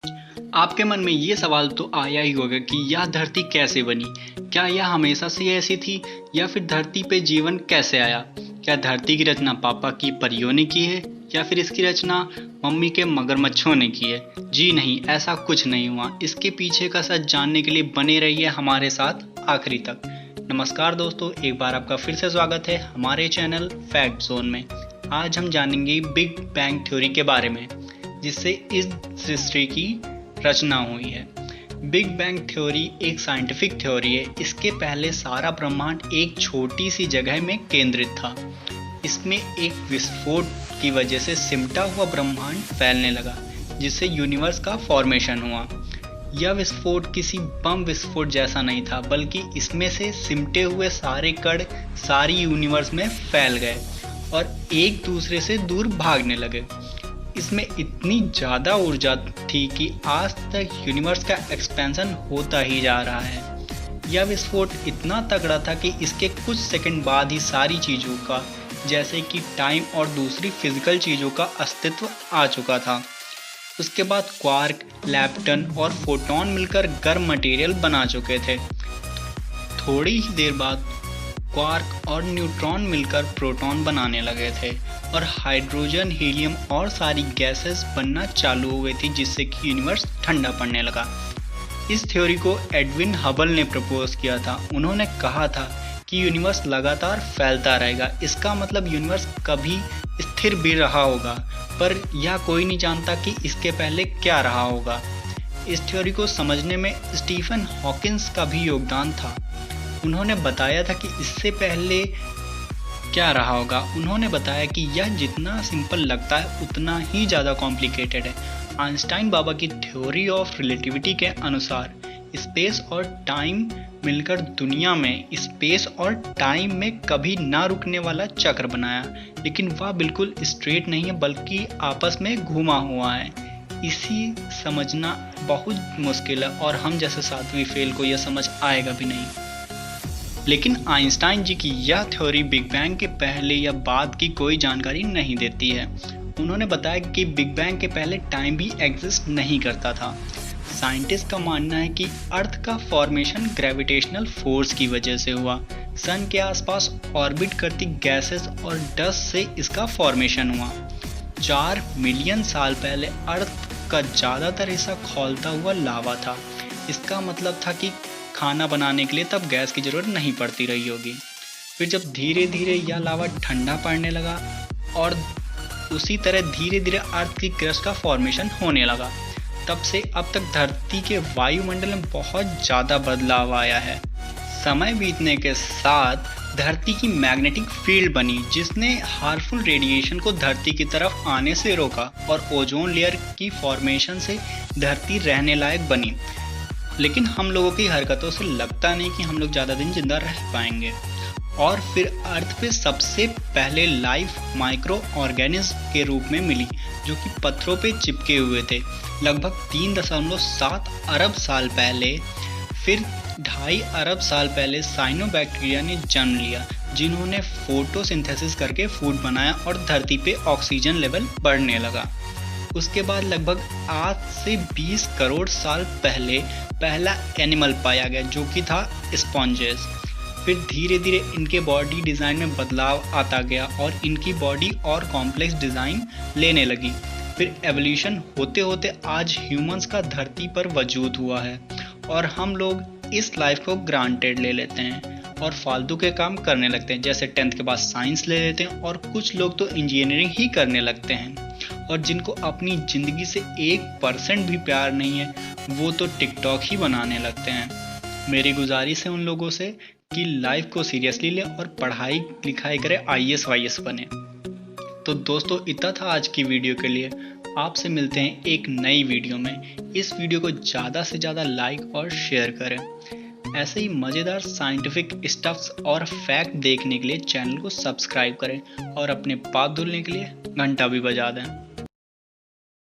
आपके मन में ये सवाल तो आया ही होगा कि यह धरती कैसे बनी। क्या यह हमेशा से ऐसी थी या फिर धरती पे जीवन कैसे आया। क्या धरती की रचना पापा की परियों ने की है या फिर इसकी रचना मम्मी के मगरमच्छों ने की है। जी नहीं, ऐसा कुछ नहीं हुआ। इसके पीछे का सच जानने के लिए बने रहिए हमारे साथ आखिरी तक। नमस्कार दोस्तों, एक बार आपका फिर से स्वागत है हमारे चैनल फैक्ट जोन में। आज हम जानेंगे बिग बैंग थ्योरी के बारे में, जिससे इस सृष्टि की रचना हुई है। बिग बैंग थ्योरी एक साइंटिफिक थ्योरी है। इसके पहले सारा ब्रह्मांड एक छोटी सी जगह में केंद्रित था। इसमें एक विस्फोट की वजह से सिमटा हुआ ब्रह्मांड फैलने लगा, जिससे यूनिवर्स का फॉर्मेशन हुआ। यह विस्फोट किसी बम विस्फोट जैसा नहीं था, बल्कि इसमें से सिमटे हुए सारे कण सारी यूनिवर्स में फैल गए और एक दूसरे से दूर भागने लगे। इसमें इतनी ज़्यादा ऊर्जा थी कि आज तक यूनिवर्स का एक्सपेंशन होता ही जा रहा है। यह विस्फोट इतना तगड़ा था कि इसके कुछ सेकंड बाद ही सारी चीज़ों का, जैसे कि टाइम और दूसरी फिजिकल चीज़ों का अस्तित्व आ चुका था। उसके बाद क्वार्क, लैप्टन और फोटॉन मिलकर गर्म मटेरियल बना चुके थे। थोड़ी ही देर बाद क्वार्क और न्यूट्रॉन मिलकर प्रोटॉन बनाने लगे थे और हाइड्रोजन, हीलियम और सारी गैसेस बनना चालू हो गई थी, जिससे कि यूनिवर्स ठंडा पड़ने लगा। इस थ्योरी को एडविन हबल ने प्रपोज किया था। उन्होंने कहा था कि यूनिवर्स लगातार फैलता रहेगा। इसका मतलब यूनिवर्स कभी स्थिर भी रहा होगा, पर यह कोई नहीं जानता कि इसके पहले क्या रहा होगा। इस थ्योरी को समझने में स्टीफन हॉकिंस का भी योगदान था। उन्होंने बताया था कि इससे पहले क्या रहा होगा। उन्होंने बताया कि यह जितना सिंपल लगता है उतना ही ज़्यादा कॉम्प्लिकेटेड है। आइंस्टाइन बाबा की थ्योरी ऑफ रिलेटिविटी के अनुसार स्पेस और टाइम मिलकर दुनिया में स्पेस और टाइम में कभी ना रुकने वाला चक्र बनाया, लेकिन वह बिल्कुल स्ट्रेट नहीं है, बल्कि आपस में घुमा हुआ है। इसी समझना बहुत मुश्किल है और हम जैसे सातवीं फेल को यह समझ आएगा भी नहीं। लेकिन आइंस्टाइन जी की यह थ्योरी बिग बैंग के पहले या बाद की कोई जानकारी नहीं देती है। उन्होंने बताया कि बिग बैंग के पहले टाइम भी एग्जिस्ट नहीं करता था। साइंटिस्ट का मानना है कि अर्थ का फॉर्मेशन ग्रेविटेशनल फोर्स की वजह से हुआ। सन के आसपास ऑर्बिट करती गैसेस और डस्ट से इसका फॉर्मेशन हुआ। 4 मिलियन साल पहले अर्थ का ज़्यादातर हिस्सा खौलता हुआ लावा था। इसका मतलब था कि खाना बनाने के लिए तब गैस की ज़रूरत नहीं पड़ती रही होगी। फिर जब धीरे धीरे यह लावा ठंडा पड़ने लगा और उसी तरह धीरे धीरे अर्थ की क्रस्ट का फॉर्मेशन होने लगा, तब से अब तक धरती के वायुमंडल में बहुत ज़्यादा बदलाव आया है। समय बीतने के साथ धरती की मैग्नेटिक फील्ड बनी, जिसने हार्मफुल रेडिएशन को धरती की तरफ आने से रोका और ओजोन लेयर की फॉर्मेशन से धरती रहने लायक बनी। लेकिन हम लोगों की हरकतों से लगता नहीं कि हम लोग ज़्यादा दिन जिंदा रह पाएंगे। और फिर अर्थ पे सबसे पहले लाइफ माइक्रो ऑर्गेनिज्म के रूप में मिली, जो कि पत्थरों पे चिपके हुए थे लगभग 3.7 अरब साल पहले। फिर 2.5 अरब साल पहले साइनोबैक्टीरिया ने जन्म लिया, जिन्होंने फोटोसिंथेसिस करके फूड बनाया और धरती पे ऑक्सीजन लेवल बढ़ने लगा। उसके बाद लगभग आज से 20 करोड़ साल पहले पहला एनिमल पाया गया, जो कि था स्पॉन्जेस। फिर धीरे धीरे इनके बॉडी डिज़ाइन में बदलाव आता गया और इनकी बॉडी और कॉम्प्लेक्स डिज़ाइन लेने लगी। फिर एवोल्यूशन होते होते आज ह्यूमंस का धरती पर वजूद हुआ है और हम लोग इस लाइफ को ग्रांटेड ले लेते हैं और फालतू के काम करने लगते हैं। जैसे 10th के बाद साइंस ले लेते हैं और कुछ लोग तो इंजीनियरिंग ही करने लगते हैं। और जिनको अपनी ज़िंदगी से 1% भी प्यार नहीं है, वो तो टिकटॉक ही बनाने लगते हैं। मेरी गुजारिश है उन लोगों से कि लाइफ को सीरियसली लें और पढ़ाई लिखाई करें, IAS वाईएएस बने। तो दोस्तों, इतना था आज की वीडियो के लिए। आपसे मिलते हैं एक नई वीडियो में। इस वीडियो को ज़्यादा से ज़्यादा लाइक और शेयर करें। ऐसे ही मज़ेदार साइंटिफिक स्टफ्स और फैक्ट देखने के लिए चैनल को सब्सक्राइब करें और अपने पाप धुलने के लिए घंटा भी बजा दें।